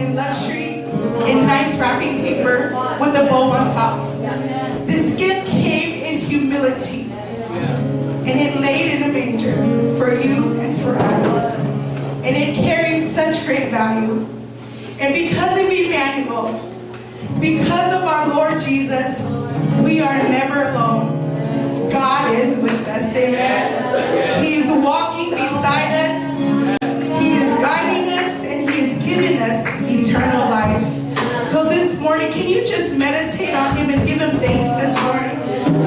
in luxury, in nice wrapping paper with a bow on top. This gift came in humility, and it laid in a manger for you and for I. And it carries such great value. And because of Emmanuel, because of our Lord Jesus, we are never alone. God is with us, amen. He is walking beside us. He is guiding us, and He is giving us eternal life. So this morning, can you just meditate on Him and give Him thanks this morning?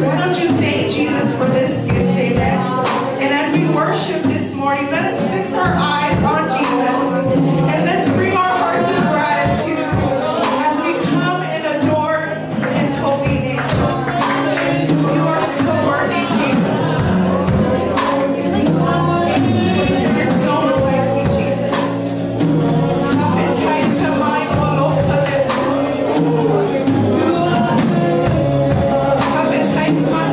Why don't you thank Jesus for this gift, amen? And as we worship this morning, let us fix our eyes on Jesus, and let's bring our hearts of gratitude as we come and adore His holy name. You are so worthy, Jesus. There is no one like you, Jesus. Appetite my mealofa. Appetite my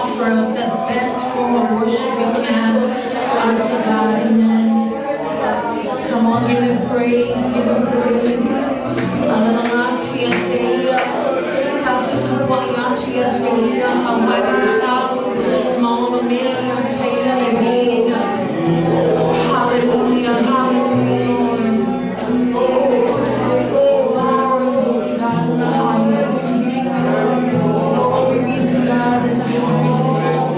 offer up the best form of worship we can unto God. Amen. Come on, give him praise, give him praise. Hallelujah, hallelujah, Lord. Glory be to God in the highest. Glory be to God in the highest.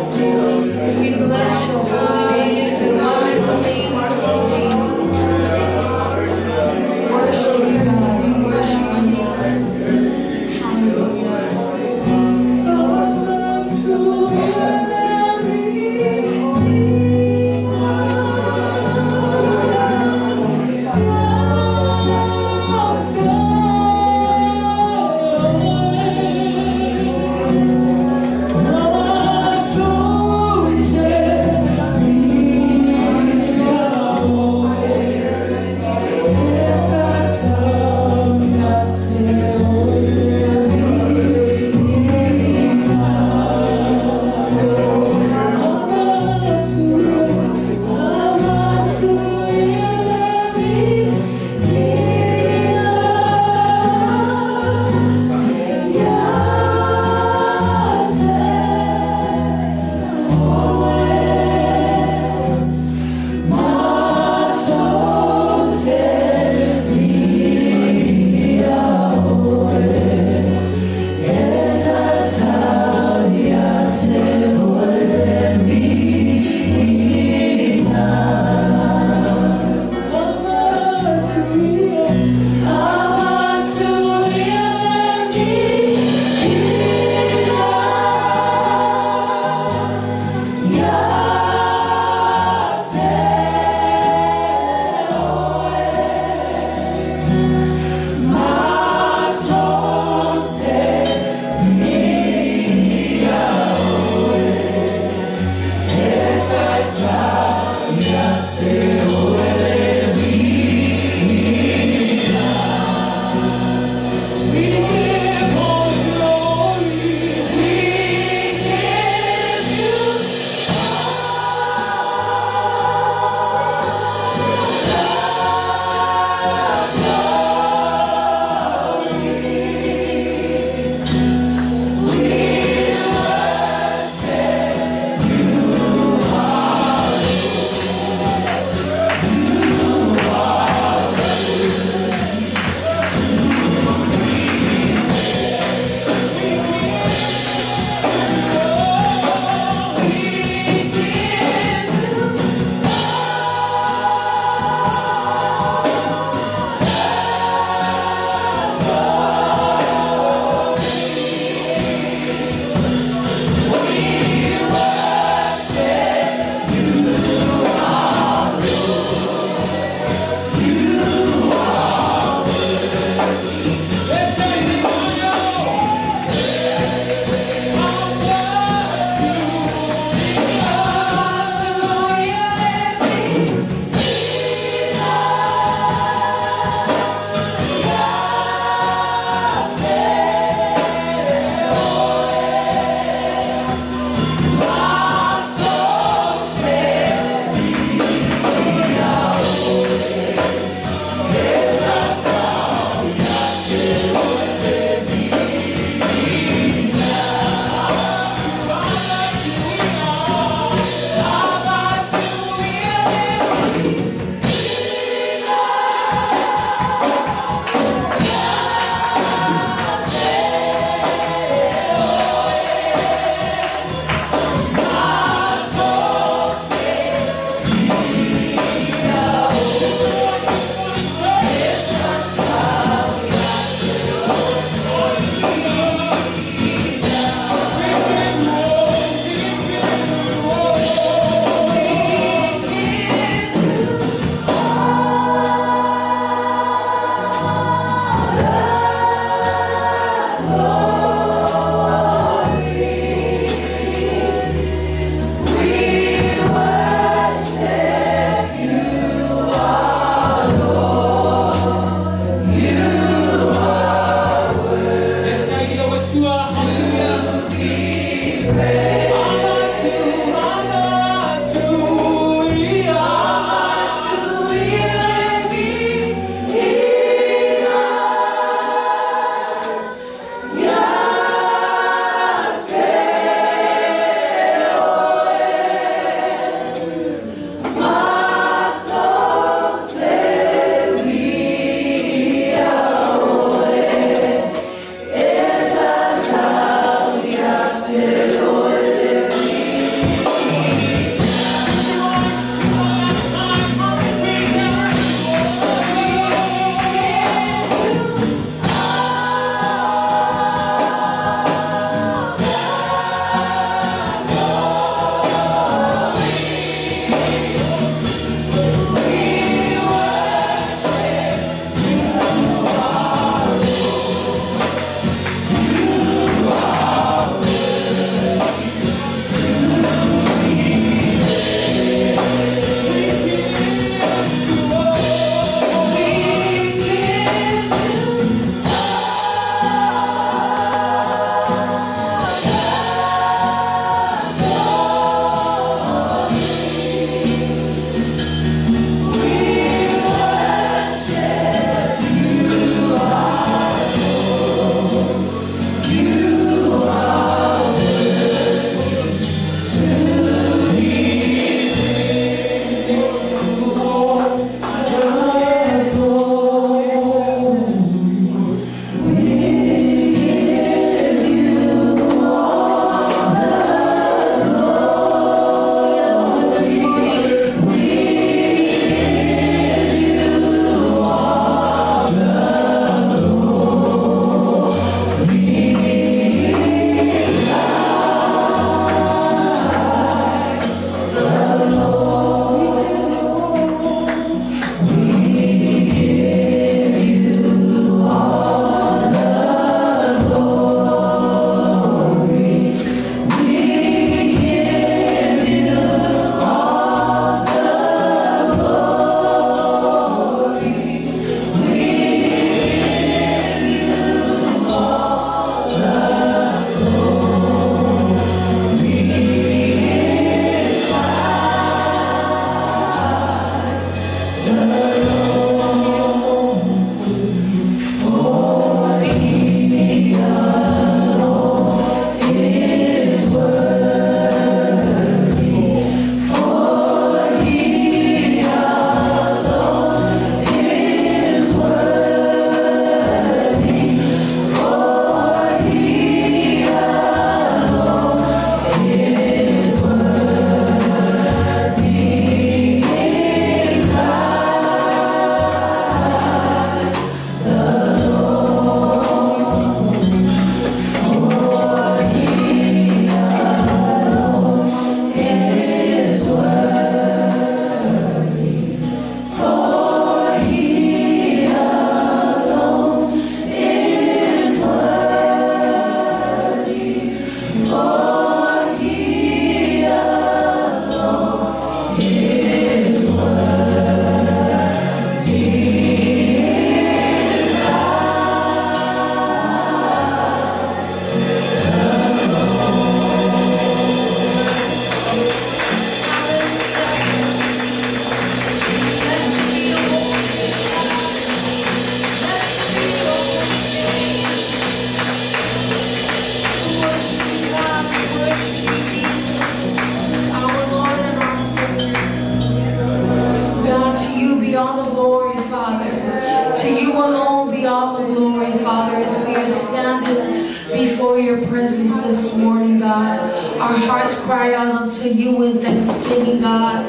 hearts cry out unto you in thanksgiving, God.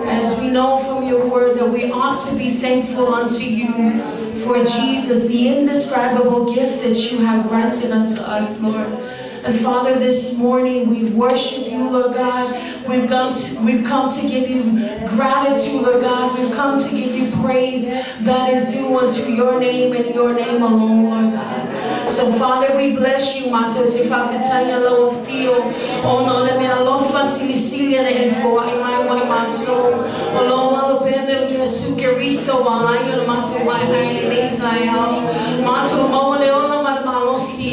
As we know from your word that we ought to be thankful unto you for Jesus, the indescribable gift that you have granted unto us, Lord. And Father, this morning we worship you, Lord God. We've come to give you gratitude, Lord God. We've come to give you praise that is due unto your name and your name alone, Lord God. So Father, we bless you, Mato te whakataya loa fio. O no le mealofa silisilia le e foai mai mato. O lo malo pende Ia Keriso Iesu mato wai ai le taia. Mato mo le ola malosi.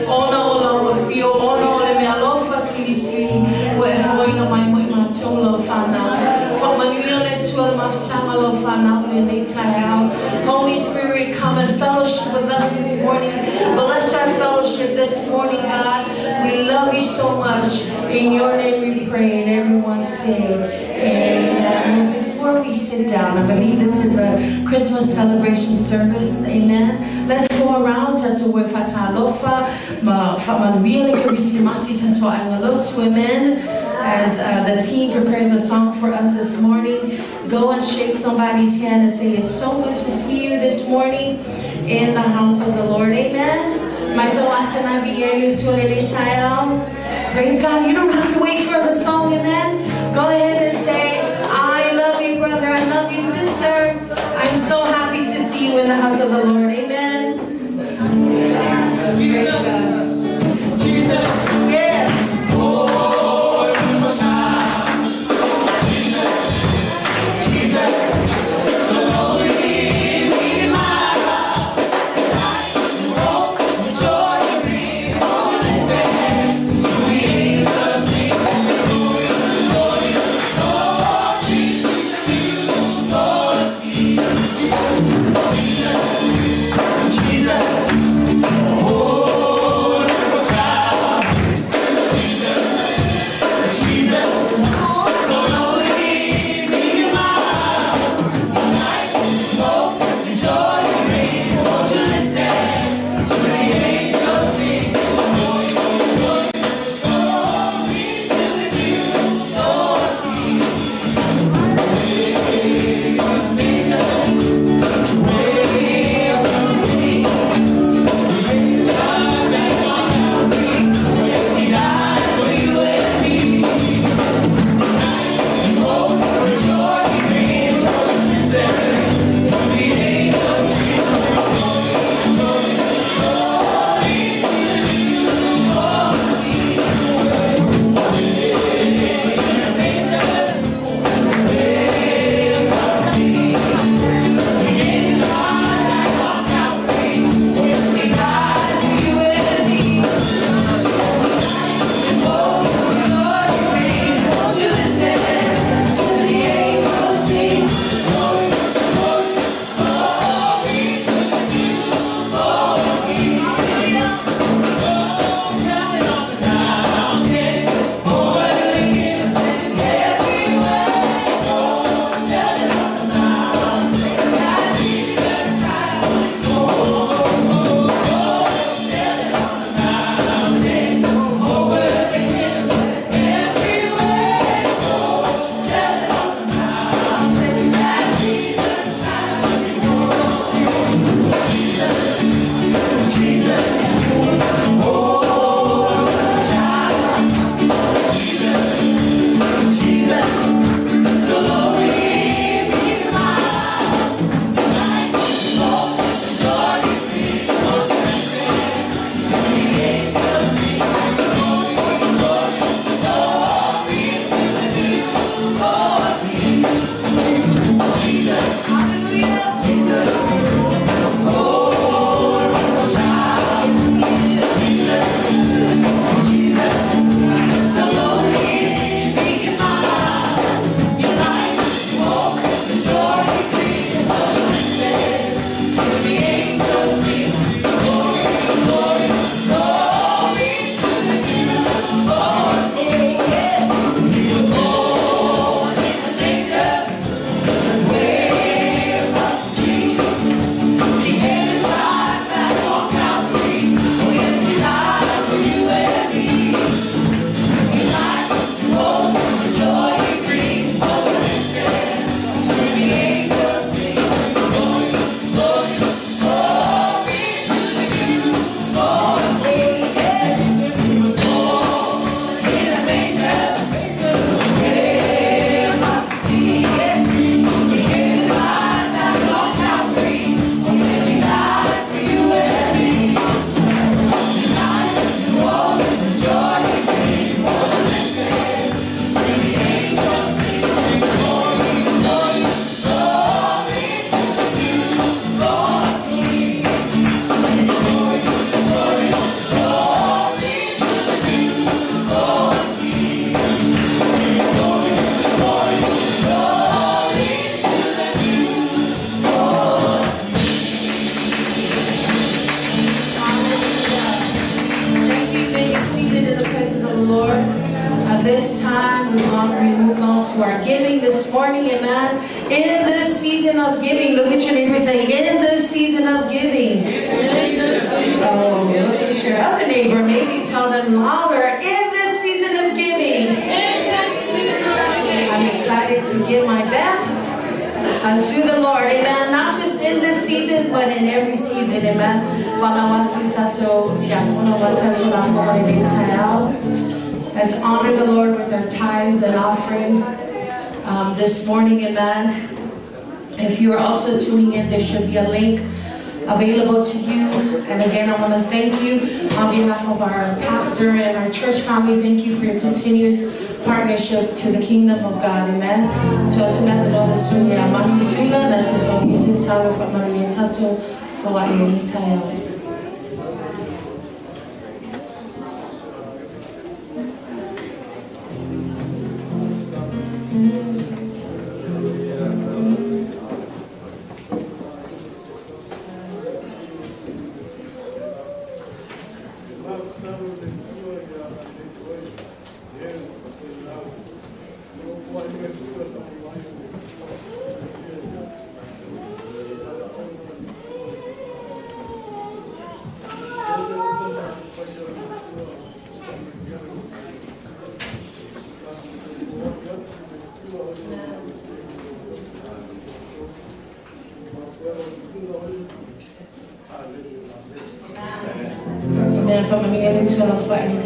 Ona ola wa fio. Ono le mealofa silisili. Wa e foai no mai mato lo whanau. Faamanuiaga tua mafutama lo whanau le taia. Holy Spirit, come and fellowship with us this morning. Bless our fellowship this morning, God. We love you so much. In your name we pray, and everyone say, amen. Before we sit down, I believe this is a Christmas celebration service. Amen. Let's go around to Atua Fatalofa, Faamanuiaga Risimasi Taswa Angalosu. Amen. As the team prepares a song for us this morning, go and shake somebody's hand and say, it's so good to see you this morning in the house of the Lord. Amen. Praise God. You don't have to wait for the song. Amen. Go ahead and say, I love you, brother. I love you, sister. I'm so happy to see you in the house of the Lord. Amen. Praise God. Jesus. Yes. Sing time, we move on to our giving this morning, amen. In this season of giving, look at your neighbor, say, in this season of giving. Oh, look at your other neighbor, maybe tell them louder, in this season of giving. I'm excited to give my best unto the Lord, amen. Not just in this season, but in every season, amen. Let's honor the Lord with our tithes and offering this morning, amen. If you are also tuning in, there should be a link available to you. And again, I want to thank you on behalf of our pastor and our church family. Thank you for your continuous partnership to the kingdom of God, amen. So tonight the Lord is doing your Matisula, and to so he's in town from Marietta to Faaolataga. Faamanuiaga, folafolaina.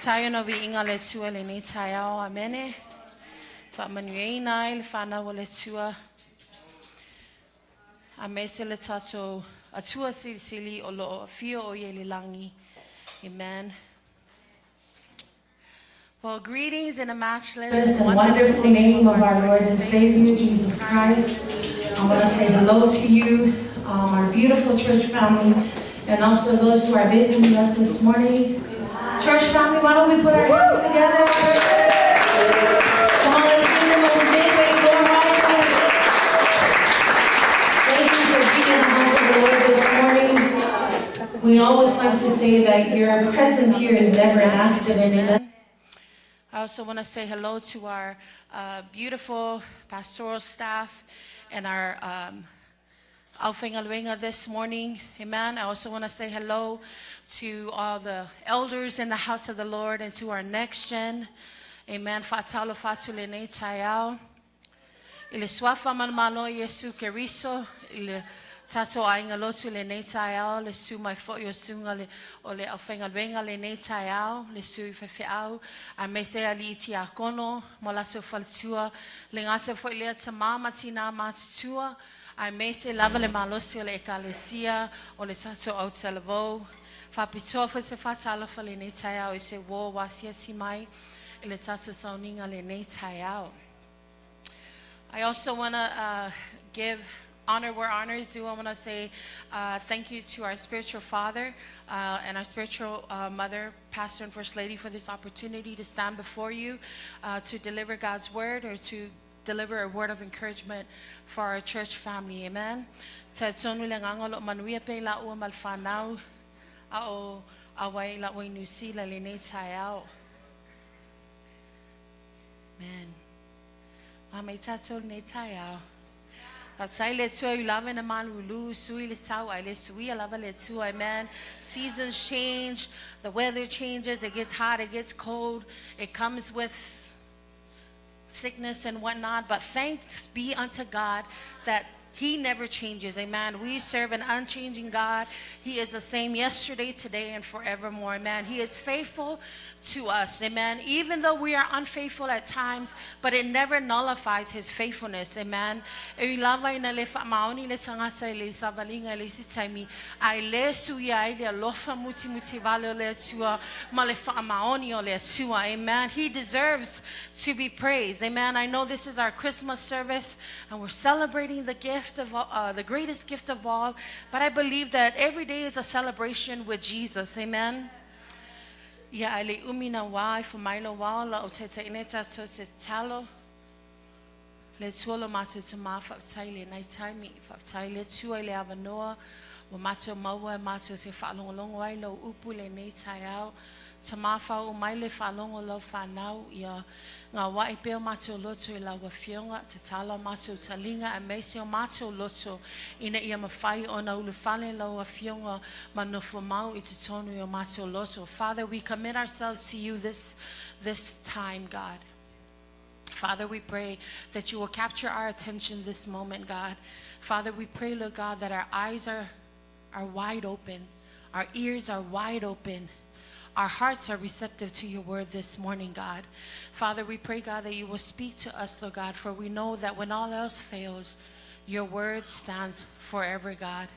tayo no vi inga le tua le ni tayo amene. Faamanuiaga le whanau le tua. A mese le tato Atua sili o lo o fio o ye le langi. Amen. Well, greetings in a matchless and wonderful name of our Lord and Savior, Jesus Christ. I want to say hello to you, our beautiful church family, and also those who are visiting us this morning. Church family, why don't we put our hands together? Come on, let's give them a Midway warm welcome. Thank you for being in the house of the Lord this morning. We always like to say that your presence here is never an accident. Amen. I also want to say hello to our beautiful pastoral staff and our Alfengaluenga this morning. Amen. I also want to say hello to all the elders in the house of the Lord and to our next gen. Amen. Fatalo fatule ne tayao. Ile swafa manmalo Ia Keriso ile tato ainga lotu le ne tayao le su mai fo yo sunga le o le Alfengaluenga le ne tayao le su fefeau a mese ali ti akono molato faltua le ngata fo ile tamama tina matutua. I may say lava le malosi le ekalesia o le tato au telavo. Fa pitofa se fatala fa le ne tayao e se wo wasia si mai e le tato sauninga le ne tayao. I also want to give honor where honor is due. I want to say thank you to our spiritual father and our spiritual mother, pastor and first lady, for this opportunity to stand before you to deliver God's word or to deliver a word of encouragement for our church family. Amen. Talitonu le ngangolo manuia pe la ua malfanau ao awai la ua nusi la le nei taiao. Amen. Mama tato nei taiao. Outside le tua ulava na malulu sui le tau ai le sui alava le tua. Amen. Seasons change, the weather changes, it gets hot, it gets cold, it comes with sickness and whatnot, but thanks be unto God that He never changes. Amen. We serve an unchanging God. He is the same yesterday, today, and forevermore. Amen. He is faithful to us. Amen. Even though we are unfaithful at times, but it never nullifies His faithfulness. Amen. I Amen. He deserves to be praised. Amen. I know this is our Christmas service and we're celebrating the gift of the greatest gift of all, but I believe that every day is a celebration with Jesus. Amen. Ya ale umina wa for mailo wa la otete ineta to se talo le tuolo matu to ma fa taile nai taimi fa taile tu ile avanoa wa matu maua matu te fa long wai lo upu le nei taiao tamafa o maile fa long lo fa nau ya nga wa I peo matu loto I la wa fionga te tala matu talinga a mesio matu loto ina ia mafai o na ulufale la wa fionga manofo mau I te tonu o matu loto. Father, we commit ourselves to you this time, God. Father, we pray that you will capture our attention this moment, God. Father, we pray, Lord God, that our eyes are wide open, our ears are wide open, our hearts are receptive to your word this morning, God. Father, we pray, God, that you will speak to us, Lord God, for we know that when all else fails, your word stands forever, God.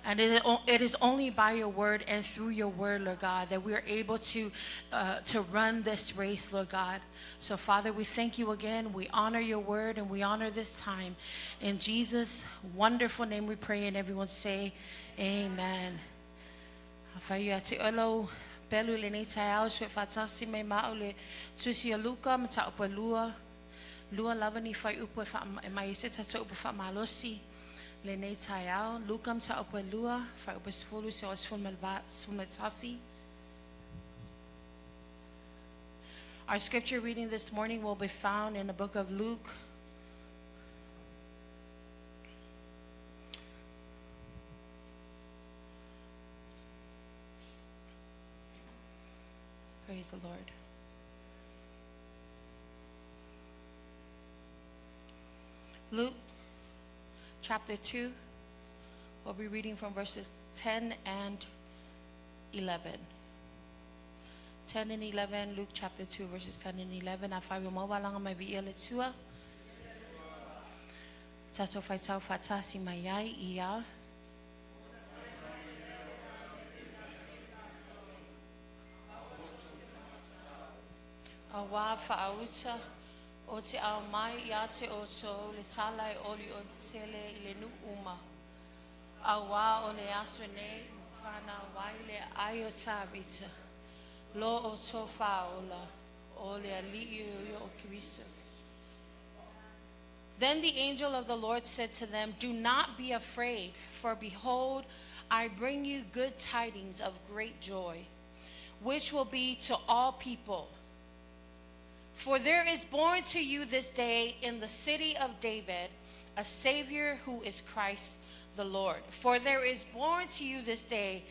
And it is only by your word and through your word, Lord God, that we are able to run this race, Lord God. So, Father, we thank you again. We honor your word and we honor this time. In Jesus' wonderful name we pray, and everyone say, amen. Pelu le nei taiao swe fatasi me maule susi Luka mata upa lua lava ni fai upa fa mai se tato upa fa malosi le nei taiao Luka mata upa lua fai upa sfulu se os fun matasi. Our scripture reading this morning will be found in the book of Luke. Praise the Lord. Luke chapter 2, we'll be reading from verses 10 and 11. 10 and 11, Luke chapter 2, verses 10 and 11. A whai mo wala nga mai bi ele tua. Tato whai tau whata si mai ai ia. A wā whaauta o te ao mai ia te oto le talai oli o te tele I le nu uma. A wā o le aso nei whana waile ai o tāwita. Lo o tō whaola o le ali'i o Keriso. Then the angel of the Lord said to them, do not be afraid, for behold, I bring you good tidings of great joy, which will be to all people. For there is born to you this day in the city of David a Savior who is Christ the Lord. For there is born to you this day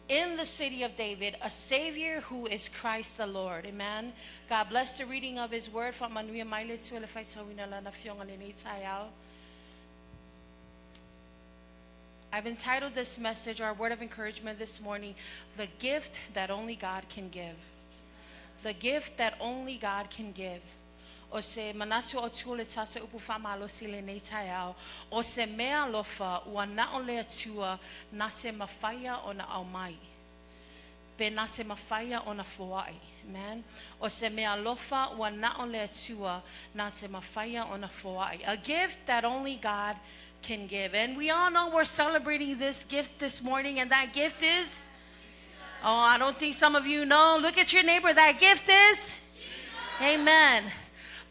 in the city of David a Savior who is Christ the Lord. Amen. God bless the reading of His word. I've entitled this message, our word of encouragement this morning, the gift that only God can give. The gift that only God can give. O se manatu o tule tata upu whamalo sile nei tai au. O se mealofa ua na o le atua na te mafaia o na au mai. Pe na te mafaia o na foai. Amen. O se mealofa ua na o le atua na te mafaia o na foai. A gift that only God can give. And we all know we're celebrating this gift this morning, and that gift is... Oh, I don't think some of you know. Look at your neighbor. That gift is? Jesus. Amen.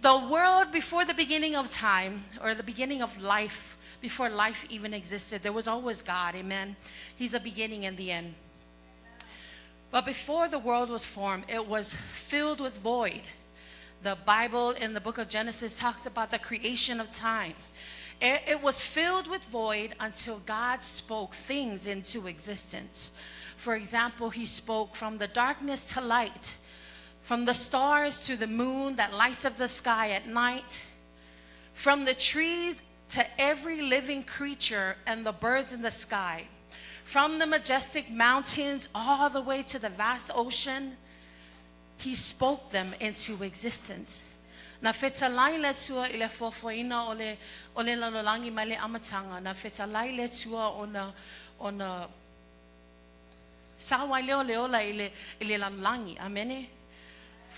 The world before the beginning of time, or the beginning of life, before life even existed, there was always God. Amen. He's the beginning and the end. But before the world was formed, it was filled with void. The Bible in the book of Genesis talks about the creation of time. It was filled with void until God spoke things into existence. For example, He spoke from the darkness to light, from the stars to the moon that lights up the sky at night, from the trees to every living creature and the birds in the sky, from the majestic mountains all the way to the vast ocean. He spoke them into existence. Na fetalai le tua I le folafolaina o le lalolangi mai le amatanga. Na fetalai le tua o na Sawai leo leola I le lalangi. Amene.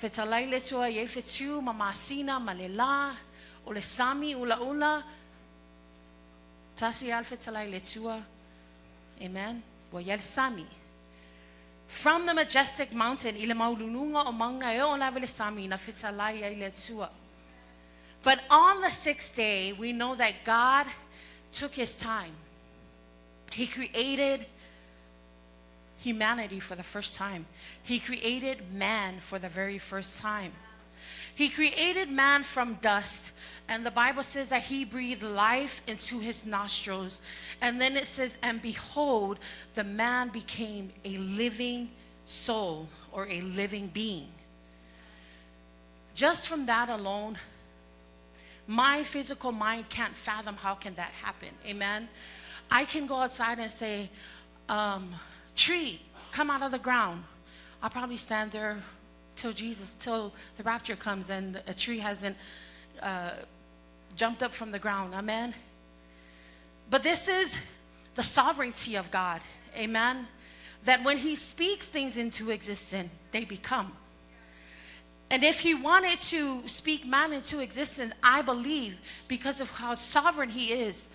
Fetalai le tua ye fetu mamasina malela o le sami ula. Tasi al fetalai le tua. Amen. Wa yel sami. From the majestic mountain I le maulununga o manga e o la le sami na fetalai ai le tua. But on the sixth day we know that God took His time. He created humanity for the first time. He created man for the very first time. He created man from dust, and the Bible says that He breathed life into his nostrils. And then it says, and behold, the man became a living soul, or a living being. Just from that alone, my physical mind can't fathom how can that happen. Amen. I can go outside and say, tree, come out of the ground. I'll probably stand there till the rapture comes and a tree hasn't jumped up from the ground. Amen. But this is the sovereignty of God. Amen. That when He speaks things into existence, they become. And if He wanted to speak man into existence, I believe because of how sovereign He is,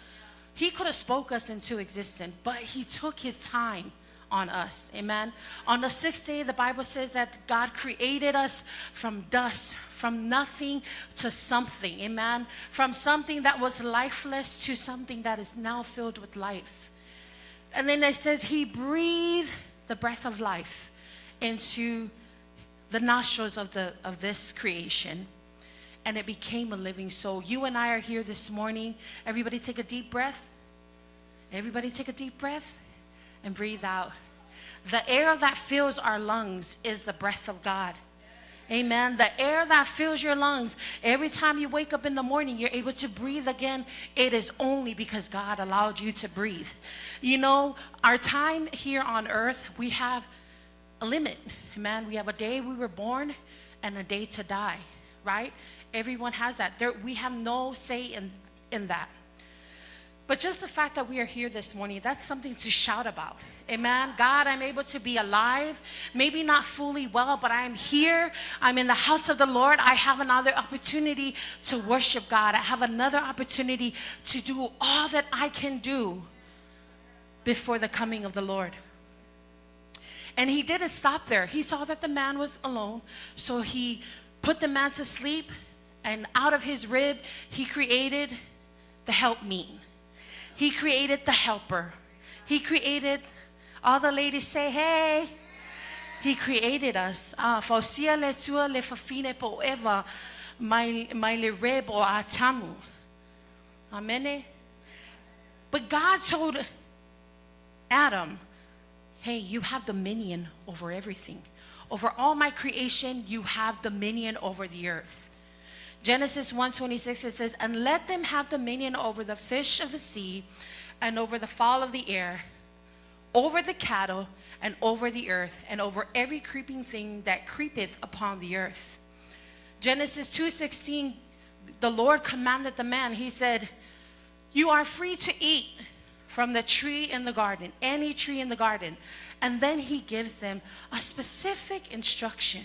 He could have spoke us into existence, but He took His time on us. Amen. On the sixth day, the Bible says that God created us from dust, from nothing to something. Amen. From something that was lifeless to something that is now filled with life. And then it says He breathed the breath of life into the nostrils of this creation, and it became a living soul. You and I are here this morning. Everybody take a deep breath. Everybody take a deep breath and breathe out. The air that fills our lungs is the breath of God. Amen. The air that fills your lungs, every time you wake up in the morning, you're able to breathe again. It is only because God allowed you to breathe. You know, our time here on earth, we have a limit. Amen. We have a day we were born and a day to die, right? Everyone has that. We have no say in that. But just the fact that we are here this morning, that's something to shout about. Amen. God, I'm able to be alive, maybe not fully well, but I am here. I'm in the house of the Lord. I have another opportunity to worship God. I have another opportunity to do all that I can do before the coming of the Lord. And he didn't stop there. He saw that the man was alone, so he put the man to sleep, and out of his rib, he created the helpmeet. He created the helper. He created, all the ladies say, hey. He created us. Fausia le tua le fafine poeva mai le rebo atamu. Amen. But God told Adam, hey, you have dominion over everything. Over all my creation, you have dominion over the earth. Genesis 1:26, it says, and let them have dominion over the fish of the sea, and over the fowl of the air, over the cattle, and over the earth, and over every creeping thing that creepeth upon the earth. Genesis 2:16, the Lord commanded the man, he said, you are free to eat from the tree in the garden, any tree in the garden. And then he gives them a specific instruction.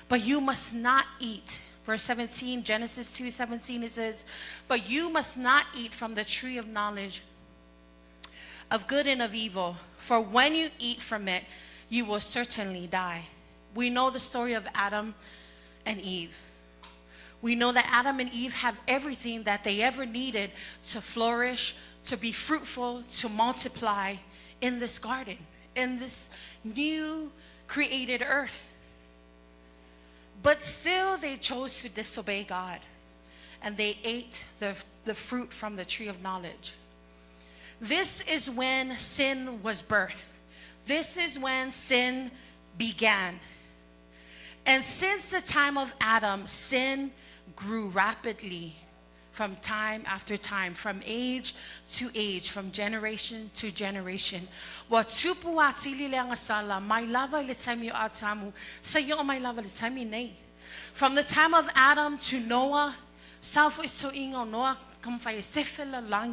But you must not eat. Verse 17, Genesis 2:17, it says, but you must not eat from the tree of knowledge of good and of evil, for when you eat from it, you will certainly die. We know the story of Adam and Eve. We know that Adam and Eve have everything that they ever needed to flourish, to be fruitful, to multiply in this garden, in this new created earth. But still they chose to disobey God, and they ate the fruit from the tree of knowledge. This is when sin was birthed. This is when sin began. And since the time of Adam, sin grew rapidly from time after time, from age to age, from generation to generation. From the time of Adam to Noah,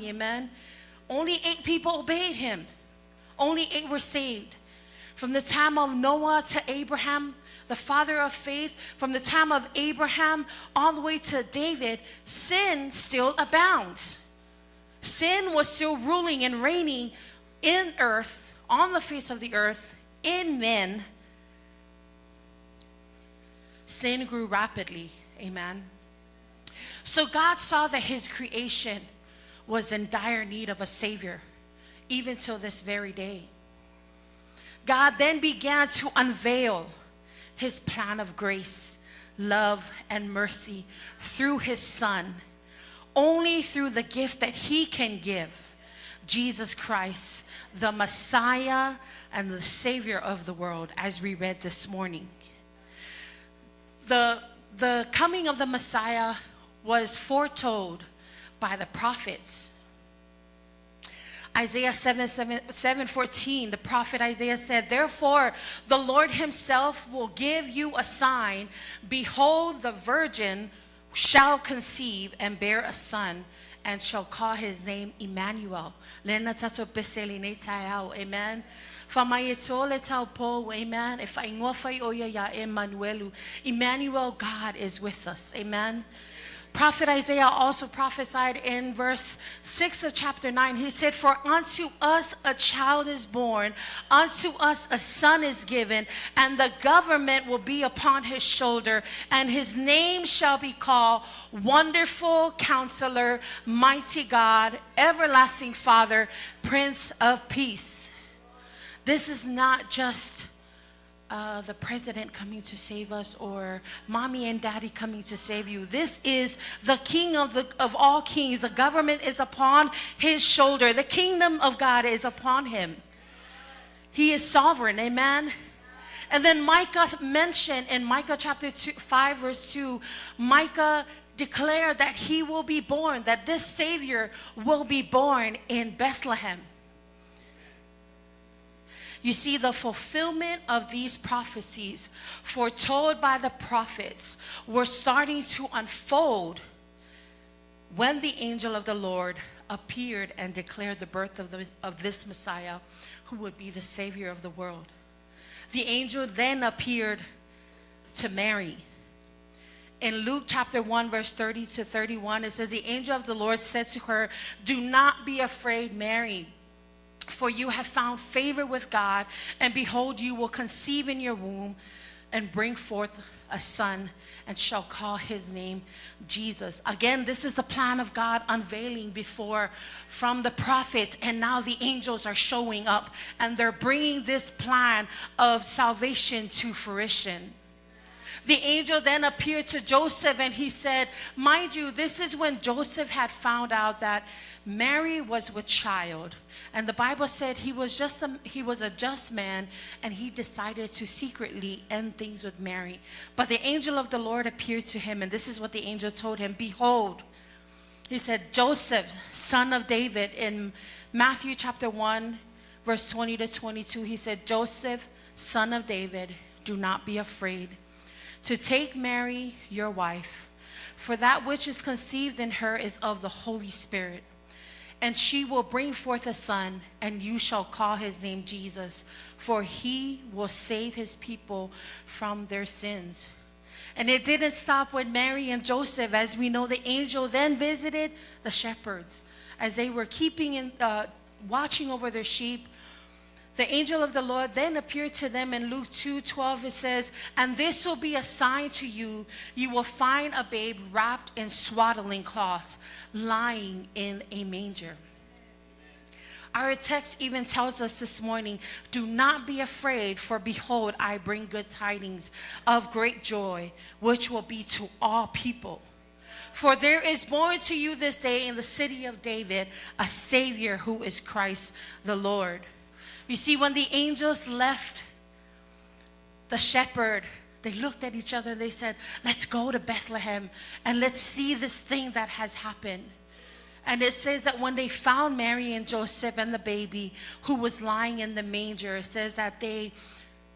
amen. Only 8 people obeyed him. Only 8 were saved. From the time of Noah to Abraham, the father of faith, from the time of Abraham all the way to David, sin still abounds. Sin was still ruling and reigning in earth, on the face of the earth, in men. Sin grew rapidly. Amen. So God saw that his creation was in dire need of a Savior, even till this very day. God then began to unveil his plan of grace, love, and mercy through his Son, only through the gift that he can give, Jesus Christ, the Messiah and the Savior of the world, as we read this morning. The coming of the Messiah was foretold by the prophets. Isaiah 7:14, the prophet Isaiah said, therefore the Lord himself will give you a sign. Behold, the virgin shall conceive and bear a son, and shall call his name Emmanuel. Amen. Emmanuel, God is with us. Amen. Prophet Isaiah also prophesied in verse 6 of chapter 9. He said, for unto us a child is born, unto us a son is given, and the government will be upon his shoulder, and his name shall be called Wonderful Counselor, Mighty God, Everlasting Father, Prince of Peace. This is not just the president coming to save us, or mommy and daddy coming to save you. This is the King of all kings. The government is upon his shoulder. The kingdom of God is upon him. He is sovereign. Amen. And then Micah mentioned in Micah chapter 5 verse 2, Micah declared that he will be born, that this Savior will be born in Bethlehem. You see, the fulfillment of these prophecies foretold by the prophets were starting to unfold when the angel of the Lord appeared and declared the birth of this Messiah, who would be the Savior of the world. The angel then appeared to Mary. In Luke chapter 1, verse 30 to 31, it says, the angel of the Lord said to her, "Do not be afraid, Mary, for you have found favor with God, and behold, you will conceive in your womb and bring forth a son, and shall call his name Jesus." Again, this is the plan of God unveiling before from the prophets, and now the angels are showing up, and they're bringing this plan of salvation to fruition. The angel then appeared to Joseph, and he said, mind you, this is when Joseph had found out that Mary was with child. And the Bible said he was a just man, and he decided to secretly end things with Mary. But the angel of the Lord appeared to him, and this is what the angel told him. Behold, he said, Joseph, son of David, in Matthew chapter 1, verse 20 to 22, he said, Joseph, son of David, do not be afraid to take Mary, your wife, for that which is conceived in her is of the Holy Spirit. And she will bring forth a son, and you shall call his name Jesus, for he will save his people from their sins. And it didn't stop with Mary and Joseph. As we know, the angel then visited the shepherds as they were watching over their sheep. The angel of the Lord then appeared to them in Luke 2:12. It says, and this will be a sign to you. You will find a babe wrapped in swaddling cloths, lying in a manger. Our text even tells us this morning, do not be afraid, for behold, I bring good tidings of great joy, which will be to all people. For there is born to you this day in the city of David a Savior, who is Christ the Lord. You see, when the angels left the shepherd, they looked at each other. They said, let's go to Bethlehem and let's see this thing that has happened. And it says that when they found Mary and Joseph and the baby who was lying in the manger, it says that they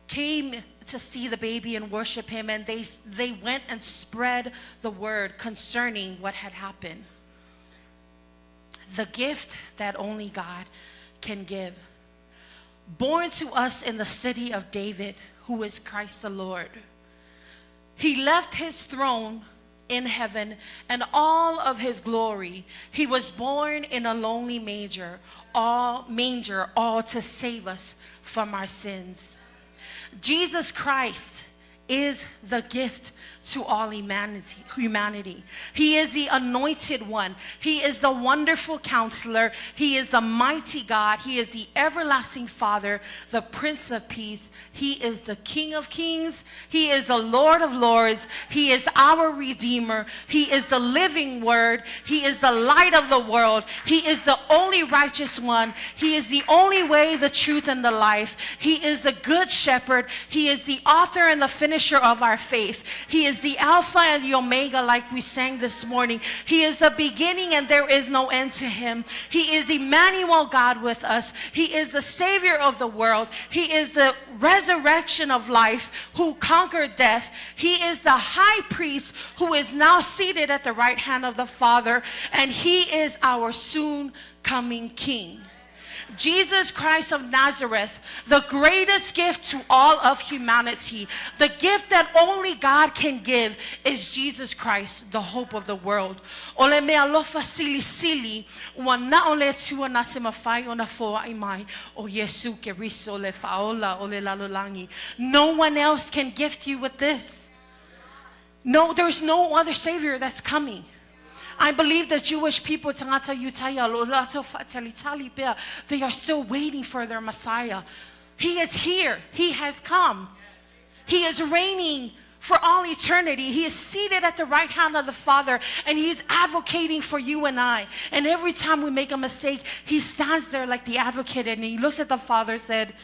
came to see the baby and worship him, and they went and spread the word concerning what had happened. The gift that only God can give. Born to us in the city of David, who is Christ the Lord. He left his throne in heaven and all of his glory. He was born in a lonely manger, all to save us from our sins. Jesus Christ is the gift to all humanity. He is the anointed one. He is the wonderful counselor. He is the mighty God. He is the everlasting Father, the Prince of Peace. He is the King of Kings. He is the Lord of Lords. He is our Redeemer. He is the living Word. He is the light of the world. He is the only righteous one. He is the only way, the truth, and the life. He is the good shepherd. He is the author and the finisher of our faith. He is the Alpha and the Omega, like we sang this morning. He is the beginning, and there is no end to him. He is Emmanuel, God with us. He is the Savior of the world. He is the resurrection of life, who conquered death. He is the high priest, who is now seated at the right hand of the Father, and he is our soon coming King. Jesus Christ of Nazareth, the greatest gift to all of humanity, the gift that only God can give, is Jesus Christ, the hope of the world. Ole mealofa sili wana ole tua nase mafaia ona foai mai o Ia Keriso Iesu. No one else can gift you with this. No, there's no other Savior that's coming. I believe the Jewish people, they are still waiting for their Messiah. He is here. He has come. He is reigning for all eternity. He is seated at the right hand of the Father, and he is advocating for you and I. And every time we make a mistake, he stands there like the advocate, and he looks at the Father and said,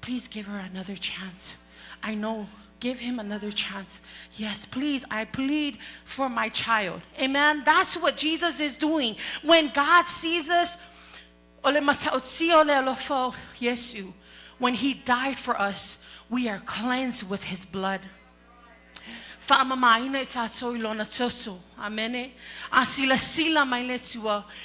please give her another chance. I know. Give him another chance. Yes, please, I plead for my child. Amen. That's what Jesus is doing. When God sees us, When he died for us, we are cleansed with his blood. Amen.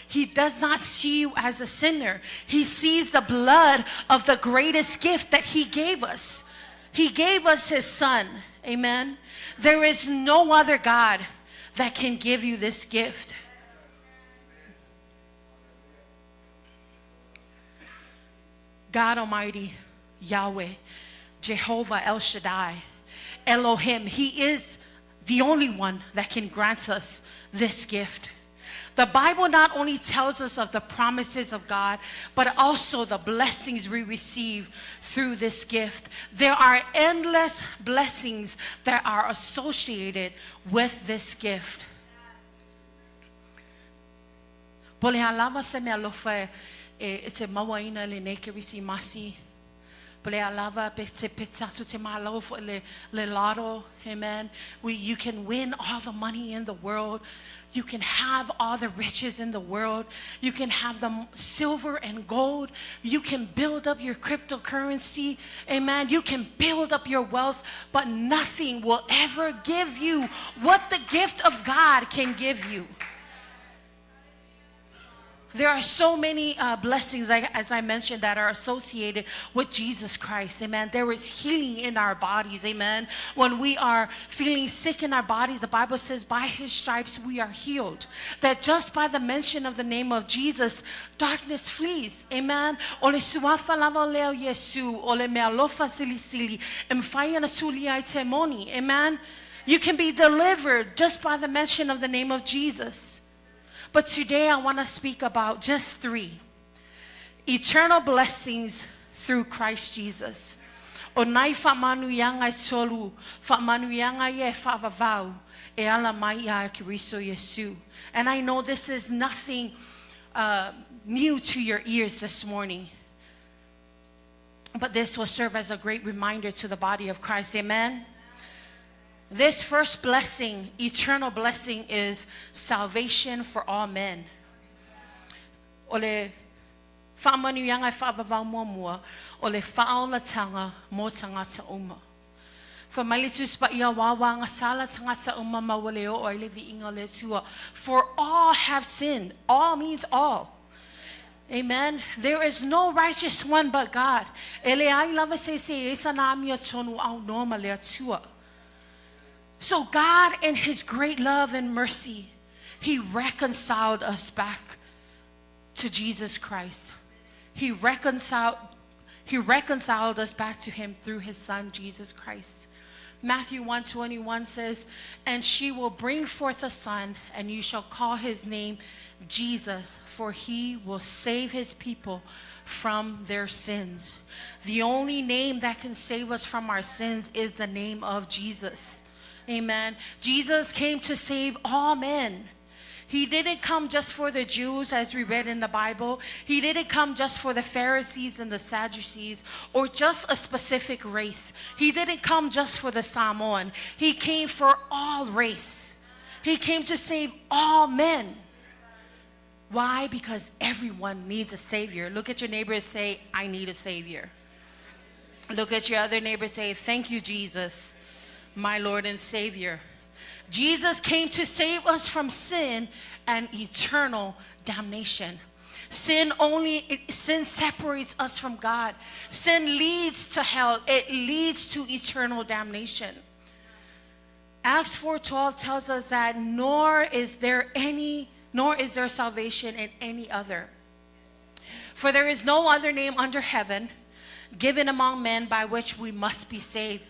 He does not see you as a sinner. He sees the blood of the greatest gift that he gave us. He gave us his son. Amen. There is no other God that can give you this gift. God Almighty, Yahweh, Jehovah El Shaddai, Elohim, he is the only one that can grant us this gift. The Bible not only tells us of the promises of God, but also the blessings we receive through this gift. There are endless blessings that are associated with this gift. Pole halava se mealofa it's a mawaina le nekerisi masi. Amen. You can win all the money in the world. You can have all the riches in the world. You can have the silver and gold. You can build up your cryptocurrency. Amen. You can build up your wealth, but nothing will ever give you what the gift of God can give you. There are so many blessings, as I mentioned, that are associated with Jesus Christ. Amen. There is healing in our bodies. Amen. When we are feeling sick in our bodies, the Bible says, by his stripes we are healed. That just by the mention of the name of Jesus, darkness flees. Amen. Ole suafa lava leo Iesu, ole mealofa silisili, emfaia nasulia temoni. Amen. You can be delivered just by the mention of the name of Jesus. But today I want to speak about just 3 eternal blessings through Christ Jesus. Onai Faamanuiaga tolu, Faamanuiaga ye faavavau, e ala mai Ia Keriso Iesu. And I know this is nothing new to your ears this morning, but this will serve as a great reminder to the body of Christ. Amen. This first blessing, eternal blessing, is salvation for all men. Ole Faamanuiaga faavavau mua ole Faaolataga mo tagata uma. Famalitus pa ia wawa nga sala tagata uma mawaleo o ile viinga le tua. For all have sinned. All means all. Amen. There is no righteous one but God. Ele ai lava se esa na amia tonu au norma le tua. So God, in his great love and mercy, he reconciled us back to Jesus Christ. He reconciled us back to him through his son, Jesus Christ. Matthew 1:21 says, and she will bring forth a son, and you shall call his name Jesus, for he will save his people from their sins. The only name that can save us from our sins is the name of Jesus. Amen. Jesus came to save all men. He didn't come just for the Jews, as we read in the Bible. He didn't come just for the Pharisees and the Sadducees, or just a specific race. He didn't come just for the Samoan. He came for all race. He came to save all men. Why? Because everyone needs a Savior. Look at your neighbor and say, I need a Savior. Look at your other neighbor and say, thank you, Jesus, my Lord and Savior. Jesus came to save us from sin and eternal damnation. Sin separates us from God. Sin leads to hell. It leads to eternal damnation. Acts 4:12 tells us that nor is there salvation in any other. For there is no other name under heaven given among men by which we must be saved.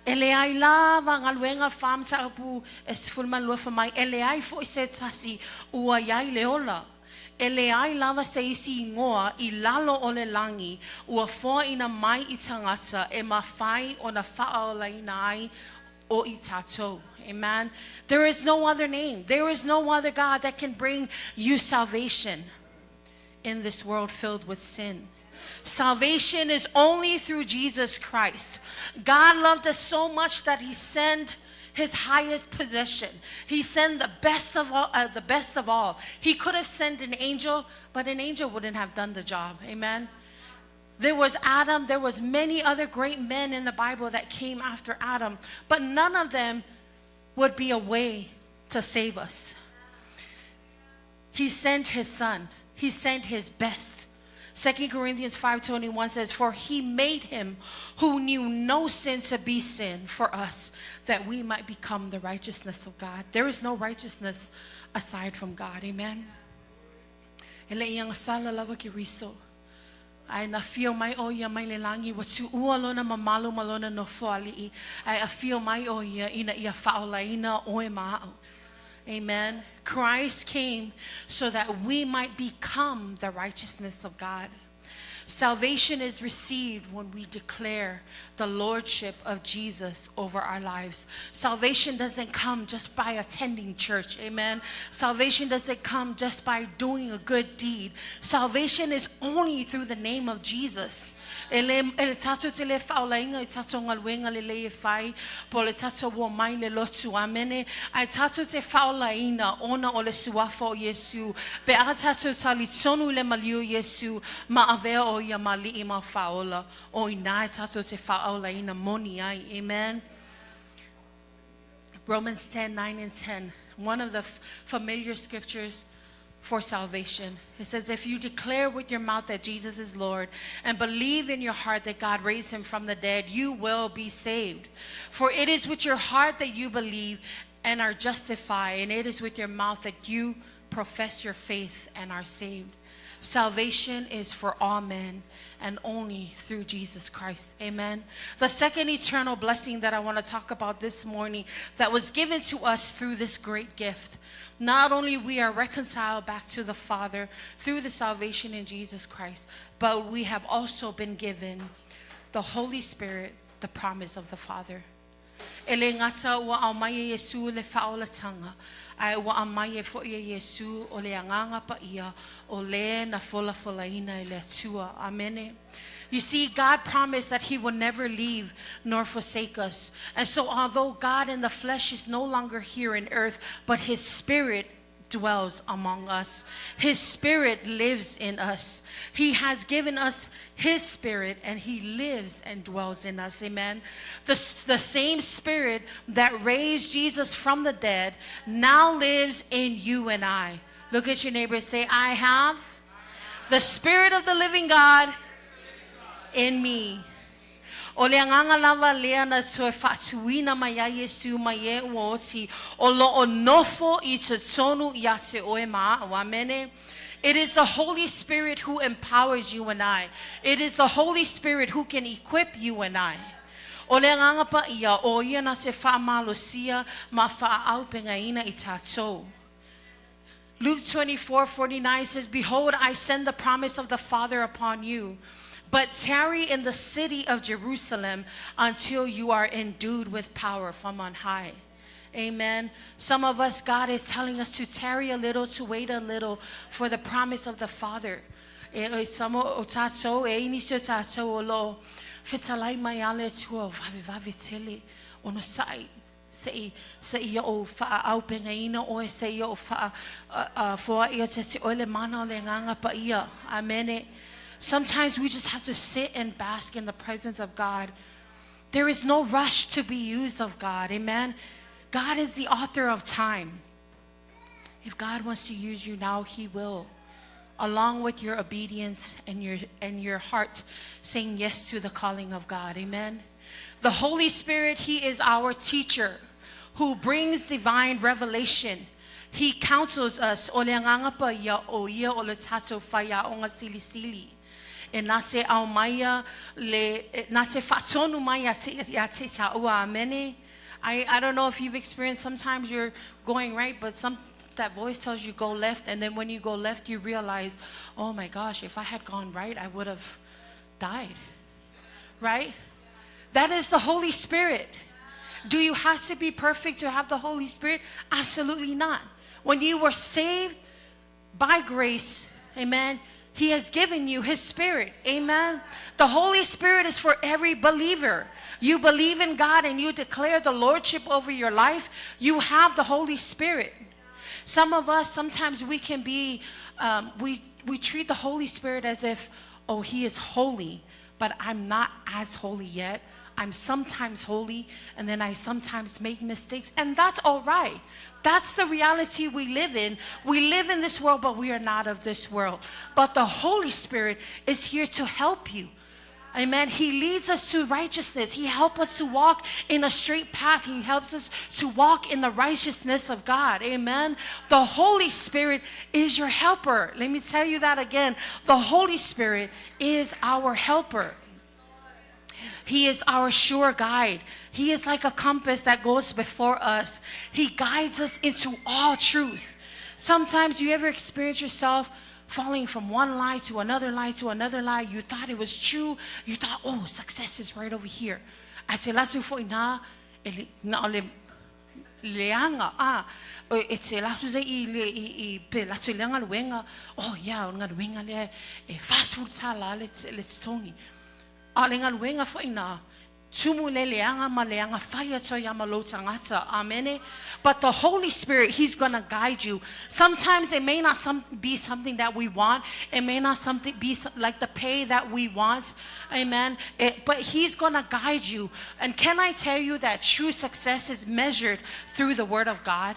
Eleai lava ngaluenga fam sa apu esfulman lufa mai eleai fo isetasi uayai leola. Eleai lava se isi ngoa ilalo ole langi ua fo ina mai itangata e mafai ona faaolataga o itato. Amen. There is no other name. There is no other God that can bring you salvation in this world filled with sin. Salvation is only through Jesus Christ. God loved us so much that he sent his highest possession. He sent the best of all. He could have sent an angel, but an angel wouldn't have done the job. Amen. There was Adam. There was many other great men in the Bible that came after Adam. But none of them would be a way to save us. He sent his son. He sent his best. 2 Corinthians 5:21 says, for he made him who knew no sin to be sin for us, that we might become the righteousness of God. There is no righteousness aside from God. Amen. Ele iyang sala Ia Keriso. Ai na feel mai o ia mai le langi watu ualona mamalu malona no foali. I feel mai o ia ina ia faolaina oe ma'au. Amen. Christ came so that we might become the righteousness of God. Salvation is received when we declare the lordship of Jesus over our lives. Salvation doesn't come just by attending church. Amen. Salvation doesn't come just by doing a good deed. Salvation is only through the name of Jesus. Ele tato te le faolaina I tato ngalwenga le le fai po le tato wo mai le lotu amene I tato te faolaina ona o le suafo Iesu pe a tato talitonu le maliu Iesu ma avea o ia mali I ma faola o ina tato te faolaina moni ai. Amen. Romans 10:9 and 10, one of the familiar scriptures for salvation. It says, if you declare with your mouth that Jesus is Lord and believe in your heart that God raised him from the dead, you will be saved. For it is with your heart that you believe and are justified, and it is with your mouth that you profess your faith and are saved. Salvation is for all men and only through Jesus Christ. Amen. The second eternal blessing that I want to talk about this morning that was given to us through this great gift. Not only we are reconciled back to the Father through the salvation in Jesus Christ, but we have also been given the Holy Spirit, the promise of the Father. Ele ngata wa amaya Iesu le Faaolataga. Ai wa amaya foai Iesu o le Agaga Paia o le na folafolaina le Atua. Amen. You see, God promised that he will never leave nor forsake us. And so although God in the flesh is no longer here in earth, but his spirit dwells among us. His spirit lives in us. He has given us his spirit and he lives and dwells in us. Amen. The same spirit that raised Jesus from the dead now lives in you and I. Look at your neighbor and say, I have the spirit of the living God in me. O le anganga lava lea na soe fatuina maya Iesu maye uoti o lo onofo I te tonu ia te oe maa. Amen. It is the Holy Spirit who empowers you and I. It is the Holy Spirit who can equip you and I. O le anganga paia o ia na se faamalosia ma faavavau pengaina I tatou. Luke 24:49 says, behold, I send the promise of the Father upon you. But tarry in the city of Jerusalem until you are endued with power from on high. Amen. Some of us, God is telling us to tarry a little, to wait a little for the promise of the Father. Say o faavavau pengaina o say o foai te ole mana le Agaga Paia. Amen. Sometimes we just have to sit and bask in the presence of God. There is no rush to be used of God. Amen. God is the author of time. If God wants to use you now, he will. Along with your obedience and your heart saying yes to the calling of God. Amen. The Holy Spirit, he is our teacher who brings divine revelation. He counsels us. O le Agaga Paia o ia o le tato faia o nga sili sili. E nate au maya le nate fatonu maya te taua. Amen. I don't know if you've experienced, sometimes you're going right, but that voice tells you go left, and then when you go left you realize, oh my gosh, if I had gone right I would have died. Right? That is the Holy Spirit. Do you have to be perfect to have the Holy Spirit? Absolutely not. When you were saved by grace, amen, he has given you his spirit. Amen. The Holy Spirit is for every believer. You believe in God and you declare the lordship over your life, you have the Holy Spirit. Some of us, sometimes we can be, we treat the Holy Spirit as if, oh, he is holy, but I'm not as holy yet. I'm sometimes holy, and then I sometimes make mistakes, and that's all right. That's the reality we live in. We live in this world, but we are not of this world. But the Holy Spirit is here to help you. Amen. He leads us to righteousness. He helps us to walk in a straight path. He helps us to walk in the righteousness of God. Amen. The Holy Spirit is your helper. Let me tell you that again. The Holy Spirit is our helper. He is our sure guide. He is like a compass that goes before us. He guides us into all truth. Sometimes you ever experience yourself falling from one lie to another lie to another lie. You thought it was true. You thought, oh, success is right over here. I say, lasu foina, leanga it's lasu I pe lasu leanga luenga. Oh yeah, nga luenga le fast food sala let's tongi. Alenga luenga foina. Amen. But the Holy Spirit, He's going to guide you. Sometimes it may not be something that we want. It may not be like the pay that we want. Amen. But He's going to guide you. And can I tell you that true success is measured through the Word of God?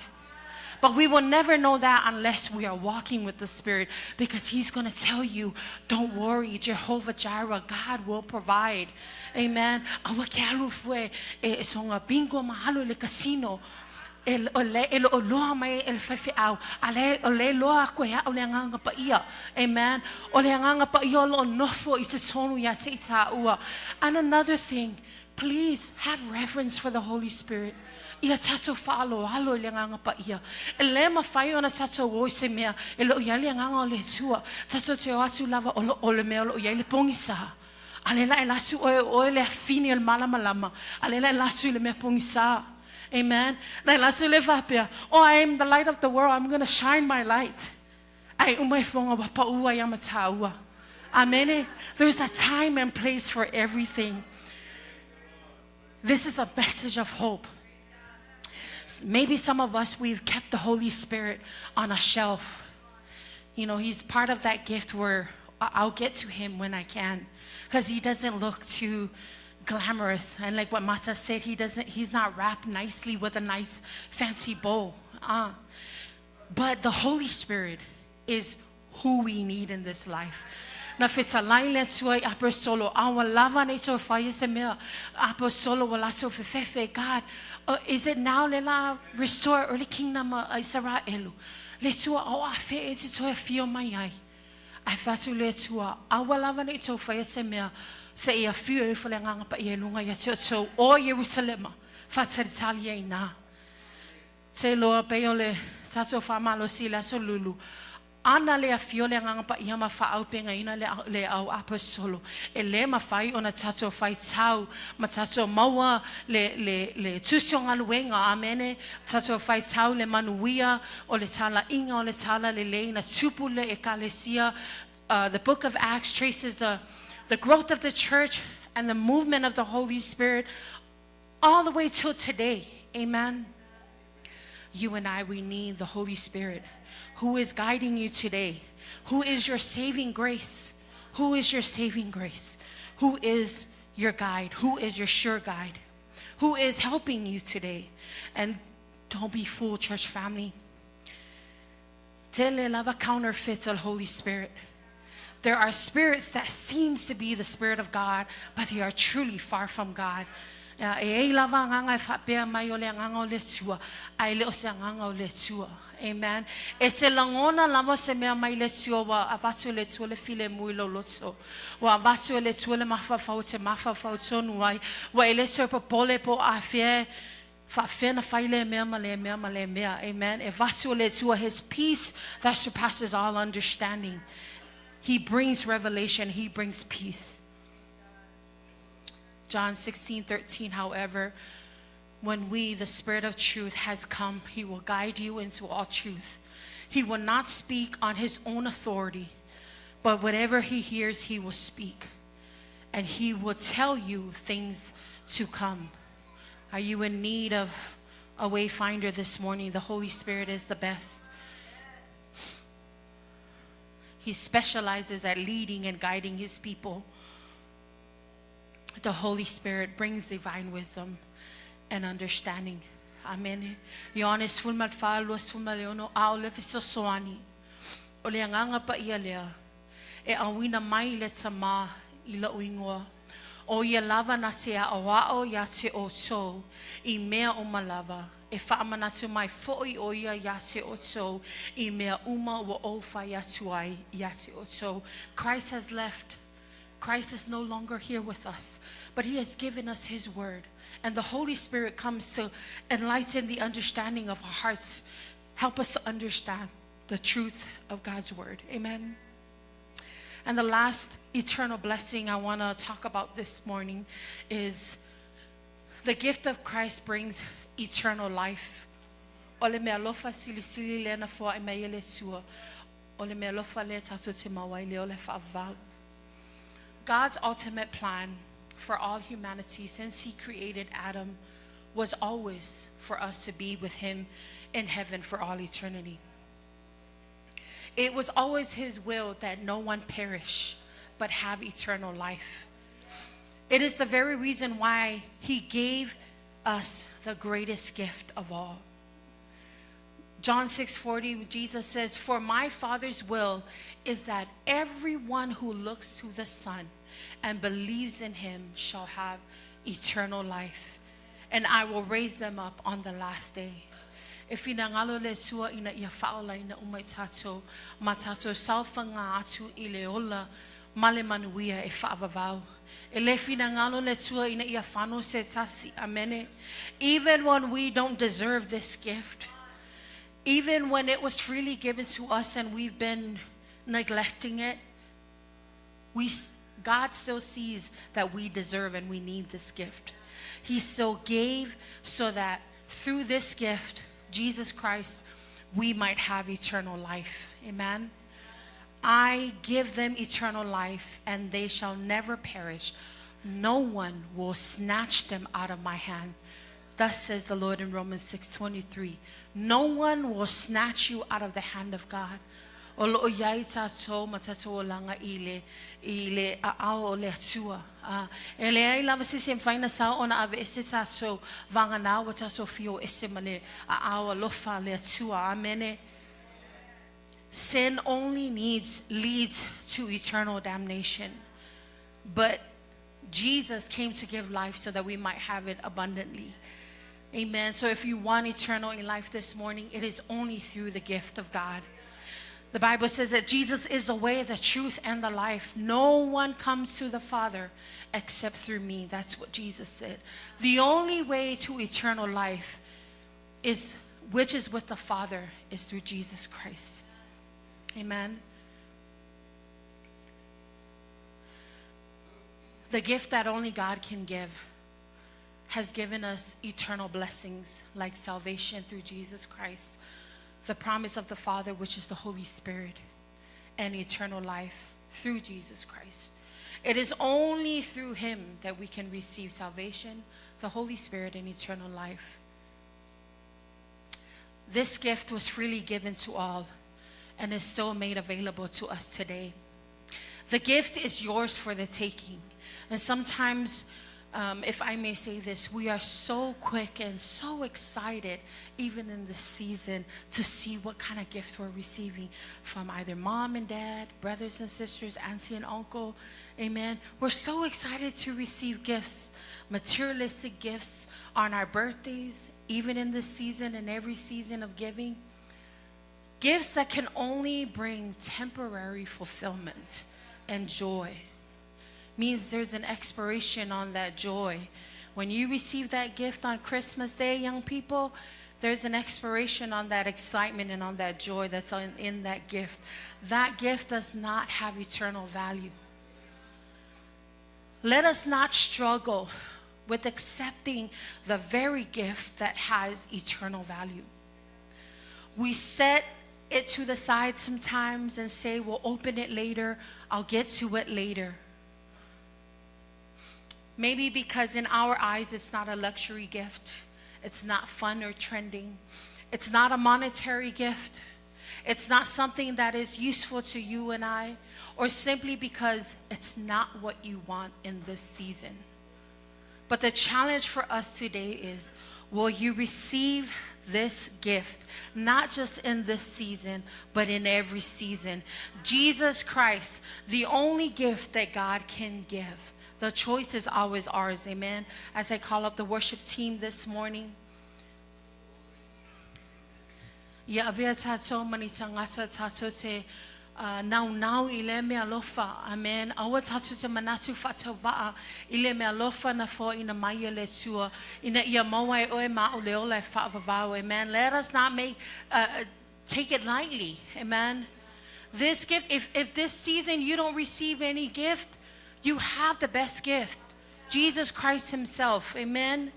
But we will never know that unless we are walking with the Spirit, because He's going to tell you, don't worry, Jehovah Jireh, God will provide. Amen. Awa ke alu fue songa bingo mahalo le casino. El loa mai el fefe au ale loa ko ya ole nganga paia. Amen. Ole nganga paia lo nofo I te tonu ya te ita ua. And another thing, please have reverence for the Holy Spirit. Ia tato falo halo le nganga paia. Ele mafaia ona tato wo se mea elo ya le nganga le tua. Tato te atu lava ole mea lo ya le pongisa. Alela lasu o le fini el malama. Alela lasu le me pongisa. Amen. Like lasu le vapia. Oh, I am the light of the world. I'm going to shine my light. Ai umai fonga wa paua ya mataua. Amen. There's a time and place for everything. This is a message of hope. Maybe some of us, we've kept the Holy Spirit on a shelf. You know, He's part of that gift where I'll get to Him when I can, because He doesn't look too glamorous. And like what Mata said, He's not wrapped nicely with a nice fancy bow. But the Holy Spirit is who we need in this life. Na feta line let's way apostolo awa lava neto fire se mea apostolo wala so fefe God. Is it now lela restore early kingdom Israel? Letua o afe is to feel my eye. I fatu letua awa lava neto fire se mea se ia fio for nganga pa yelunga ya so o Jerusalem fata Italia na. Se loa peole sato famalo sila so lulu. Ana le afio le nganga pa ia mafao penga ina le au apostolo ele mafai ona tato fai tau matato maua le tusionga luenga amene tato fai tau le manuia o le tala inga o le tala le leina tupu le ekalesia. The book of Acts traces the growth of the church and the movement of the Holy Spirit all the way till today. Amen. You and I, we need the Holy Spirit. Who is guiding you today? Who is your saving grace? Who is your saving grace? Who is your guide? Who is your sure guide? Who is helping you today? And don't be fooled, church family. Tele lava counterfeits the Holy Spirit. There are spirits that seems to be the Spirit of God, but they are truly far from God. Amen. It's a langona lama se mea mai le tio wa avatu le tio le file mui lo loto. Wa avatu le tio le mafafau te mafafau tonu ai. Wa ele tio po pole po afie. Fa fena faile mea male mea. Amen. Avatu le tio, His peace that surpasses all understanding. He brings revelation. He brings peace. John 16:13, however, when the Spirit of truth has come, He will guide you into all truth. He will not speak on His own authority, but whatever He hears, He will speak. And He will tell you things to come. Are you in need of a wayfinder this morning? The Holy Spirit is the best. He specializes at leading and guiding his people. The Holy Spirit brings divine wisdom and understanding. Amen. Ioanes fulmal falos fulmal yono aole fisosoani. Ole Agaga Paia lea. E awina mai le tama ila uingoa. O ia lava na te awao ya te oto I mea o malava. E whaamanatu mai fo'i o ia ya te oto I mea uma wa ofa ya tuai ya te oto. Christ has left. Christ is no longer here with us, but he has given us his word. And the Holy Spirit comes to enlighten the understanding of our hearts. Help us to understand the truth of God's word. Amen. And the last eternal blessing I want to talk about this morning is the gift of Christ brings eternal life. Ole mealofa silisili le na foai meile tua. Ole mealofa le tatu te mawai le ole faavavau. God's ultimate plan for all humanity since he created Adam was always for us to be with him in heaven for all eternity. It was always his will that no one perish but have eternal life. It is the very reason why he gave us the greatest gift of all. John 6:40, Jesus says, "For my Father's will is that everyone who looks to the Son and believes in him shall have eternal life, and I will raise them up on the last day." If inangalo le sua ina ia faolaina umai tato matato salfa nga atu ileola male manuia e faavavau. Elefi nangalo le tua ina ia fano se tasi amene. Even when we don't deserve this gift, even when it was freely given to us and we've been neglecting it, God still sees that we deserve and we need this gift. He still gave so that through this gift, Jesus Christ, we might have eternal life. Amen. I give them eternal life and they shall never perish. No one will snatch them out of my hand. Thus says the Lord in Romans 6:23. No one will snatch you out of the hand of God. Olo yai tato matato langa ile ao le Atua. Ele ai lava sisi mfaina sao ona ave ese tato vanga na watato fio ese male ao lofa le Atua. Amen. Sin only leads to eternal damnation, but Jesus came to give life so that we might have it abundantly. Amen. So if you want eternal in life this morning, it is only through the gift of God. The Bible says that Jesus is the way, the truth, and the life. No one comes to the Father except through me. That's what Jesus said. The only way to eternal life which is with the Father, is through Jesus Christ. Amen. The gift that only God can give has given us eternal blessings like salvation through Jesus Christ, the promise of the Father, which is the Holy Spirit, and eternal life through Jesus Christ. It is only through him that we can receive salvation, the Holy Spirit, and eternal life. This gift was freely given to all and is still made available to us today. The gift is yours for the taking. And sometimes, if I may say this, we are so quick and so excited, even in this season, to see what kind of gifts we're receiving from either mom and dad, brothers and sisters, auntie and uncle. Amen. We're so excited to receive gifts, materialistic gifts on our birthdays, even in this season and every season of giving. Gifts that can only bring temporary fulfillment and joy. Means there's an expiration on that joy. When you receive that gift on Christmas Day, young people, there's an expiration on that excitement and on that joy that's in that gift. That gift does not have eternal value. Let us not struggle with accepting the very gift that has eternal value. We set it to the side sometimes and say, we'll open it later, I'll get to it later. Maybe because in our eyes it's not a luxury gift, it's not fun or trending, it's not a monetary gift, It's not something that is useful to you and I, or simply because it's not what you want in this season. But the challenge for us today is, will you receive this gift, not just in this season, but in every season? Jesus Christ, the only gift that God can give. The choice is always ours, amen. As I call up the worship team this morning. Ya avea tato mani tangata tato te now ile mealofa, amen. Awa tato te manatu fatawaa ile mealofa na fo ina maya le tua ina ia mawai oe ma o leola faavavau, amen. Let us not take it lightly, amen. This gift, if this season you don't receive any gift, you have the best gift, Jesus Christ himself, amen.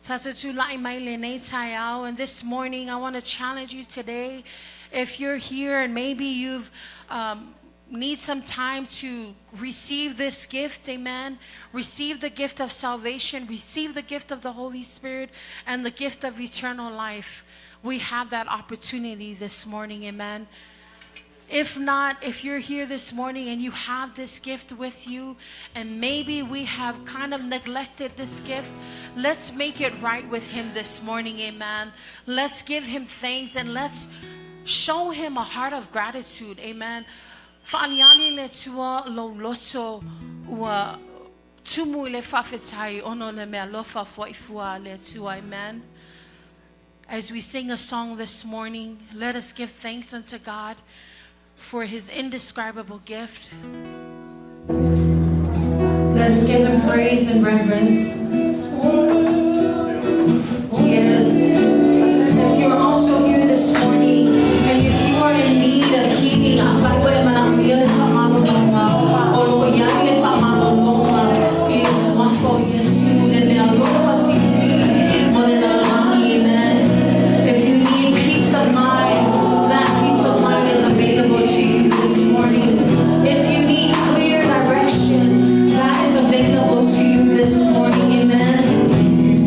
And this morning I want to challenge you today. If you're here and maybe you've need some time to receive this gift, amen. Receive the gift of salvation, receive the gift of the Holy Spirit, and the gift of eternal life. We have that opportunity this morning, amen. If not, if you're here this morning and you have this gift with you, and maybe we have kind of neglected this gift, let's make it right with him this morning, amen. Let's give him thanks and let's show him a heart of gratitude, amen. Faaniali le tua lo loto ua tumu le fafetai ono le mealofa foifua le tua, amen. As we sing a song this morning, let us give thanks unto God for his indescribable gift. Let us give him praise and reverence. Yes. If you're also here this morning, and if you are in need of healing, Faamanuiaga, if you need peace of mind, that peace of mind is available to you this morning. If you need clear direction, that is available to you this morning, amen.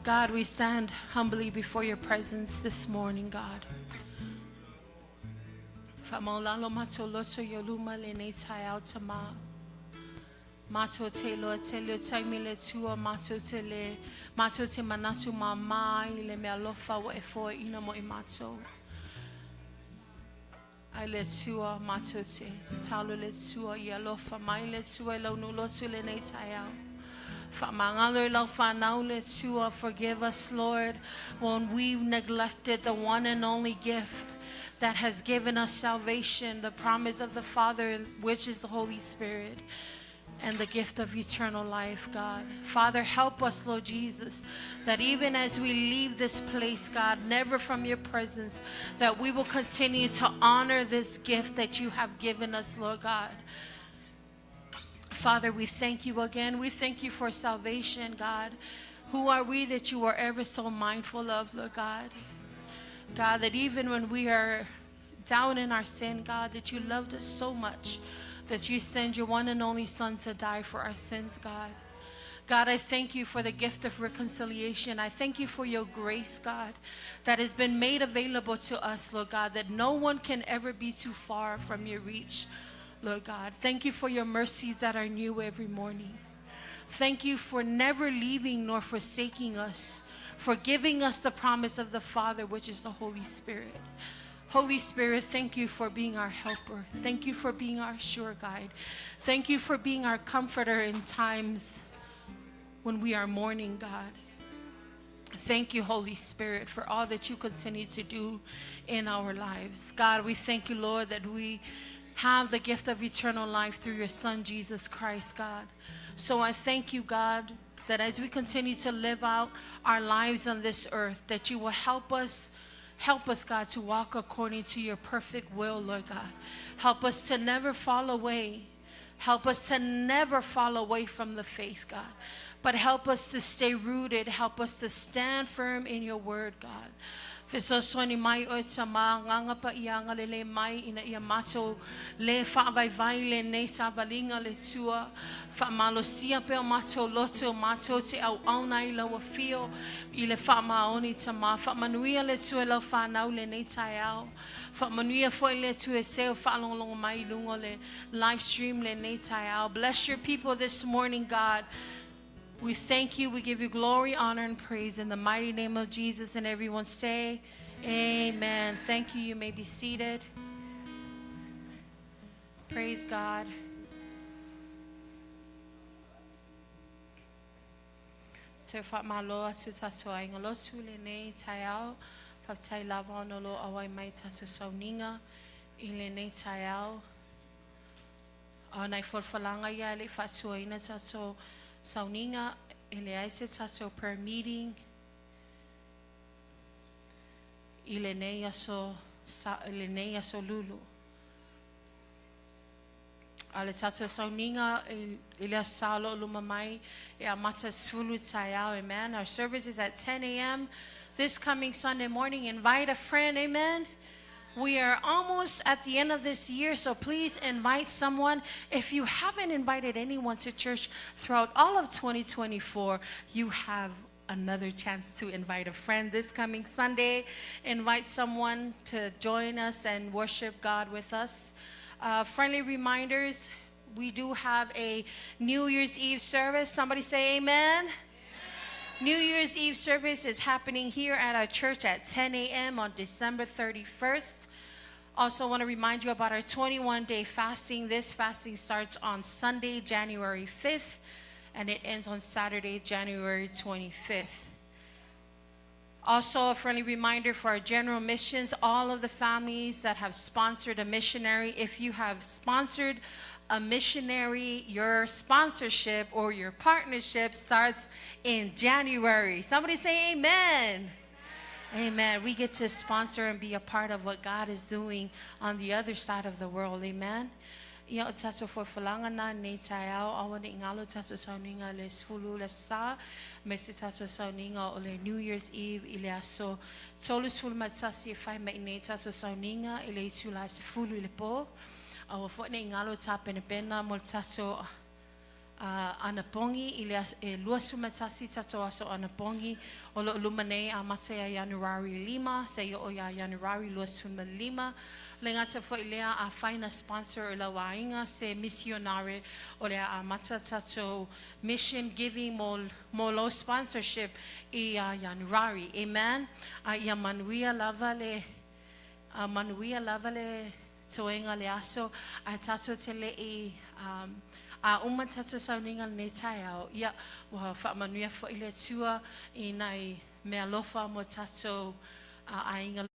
God, we stand humbly before your presence this morning, God. Mato te lo te lo taimi le tua mato te manatu mamai le mealofa wa e foai ina mo I mato. Ai le tua mato te talo le tua I alofa mai le tua lau nulotu le nei taiau. Faamangalo lau whanau le tua. Forgive us, Lord, when we've neglected the one and only gift that has given us salvation, the promise of the Father, which is the Holy Spirit, and the gift of eternal life, God. Father, help us, Lord Jesus, that even as we leave this place, God, never from your presence, that we will continue to honor this gift that you have given us, Lord God. Father, we thank you again. We thank you for salvation, God. Who are we that you are ever so mindful of, Lord God? God, that even when we are down in our sin, God, that you loved us so much that you send your one and only Son to die for our sins, God. God, I thank you for the gift of reconciliation. I thank you for your grace, God, that has been made available to us, Lord God, that no one can ever be too far from your reach, Lord God. Thank you for your mercies that are new every morning. Thank you for never leaving nor forsaking us, for giving us the promise of the Father, which is the Holy Spirit. Holy Spirit, thank you for being our helper. Thank you for being our sure guide. Thank you for being our comforter in times when we are mourning, God. Thank you, Holy Spirit, for all that you continue to do in our lives. God, we thank you, Lord, that we have the gift of eternal life through your Son, Jesus Christ, God. So I thank you, God, that as we continue to live out our lives on this earth, that you will help us, God, to walk according to your perfect will, Lord God. Help us to never fall away. Help us to never fall away from the faith, God. But help us to stay rooted. Help us to stand firm in your word, God. Fesosoni mai o tama Agaga Paia lele mai ina ia mato le faavavau le nei savalinga le tua faamalosia pe o mato loto mato te au nai lau fio I le faamaoni tama faamanuia le tua lau whanau le nei taiao faamanuia foi le tua seo faalongalonga mai lungo le live stream le nei taiao. Bless your people this morning, God. We thank you. We give you glory, honor, and praise in the mighty name of Jesus. And everyone say, amen. Thank you. You may be seated. Praise God. Te whaamaloa tu tatoa ingalotu le nei taiao. Whaptai lava onolo awai mai tatu sauninga. I le nei taiao. Nai folafolaina ia le whatua ina tatu sauninga ele aise tato prayer meeting ile nei aso lulu ale tato sauninga ile asalo lumamai e amata sulu tayao. Amen. Our service is at 10 a.m. this coming Sunday morning. Invite a friend. Amen. We are almost at the end of this year, so please invite someone. If you haven't invited anyone to church throughout all of 2024, you have another chance to invite a friend this coming Sunday. Invite someone to join us and worship God with us. Friendly reminders, we do have a New Year's Eve service. Somebody say amen. New Year's Eve service is happening here at our church at 10 a.m. on December 31st. Also want to remind you about our 21-day fasting. This fasting starts on Sunday, January 5th, and it ends on Saturday, January 25th. Also, a friendly reminder for our general missions, all of the families that have sponsored a missionary, if you have sponsored a missionary, your sponsorship or your partnership starts in January. Somebody say amen. Amen. We get to sponsor and be a part of what God is doing on the other side of the world. Amen. Ia o tato folafolaina na nei taiao awa ni ngalo tato sauninga le sfulu le sa me se tato sauninga o le New Year's Eve ile aso tolu sfulu matsasi e fai mai nei tato sauninga ile itula sfulu ile po awa fo nei ngalo tapene pena mo tato anapongi i lua sumatasi tato aso anapongi o lo lumane a matsaya January 5 sa yo ya January lua sumalima lenga sa fo ilea a fina sponsor la wainga se missionary o le a matsa tato mission giving molo sponsorship i January. Amen. Ia Manuia Lafaele Manuia Lafaele toenga le aso a tato tele i a tato sauninga ne taia ia wa Faamanuiaga fo ile tua i nai mealofa mo tato a inga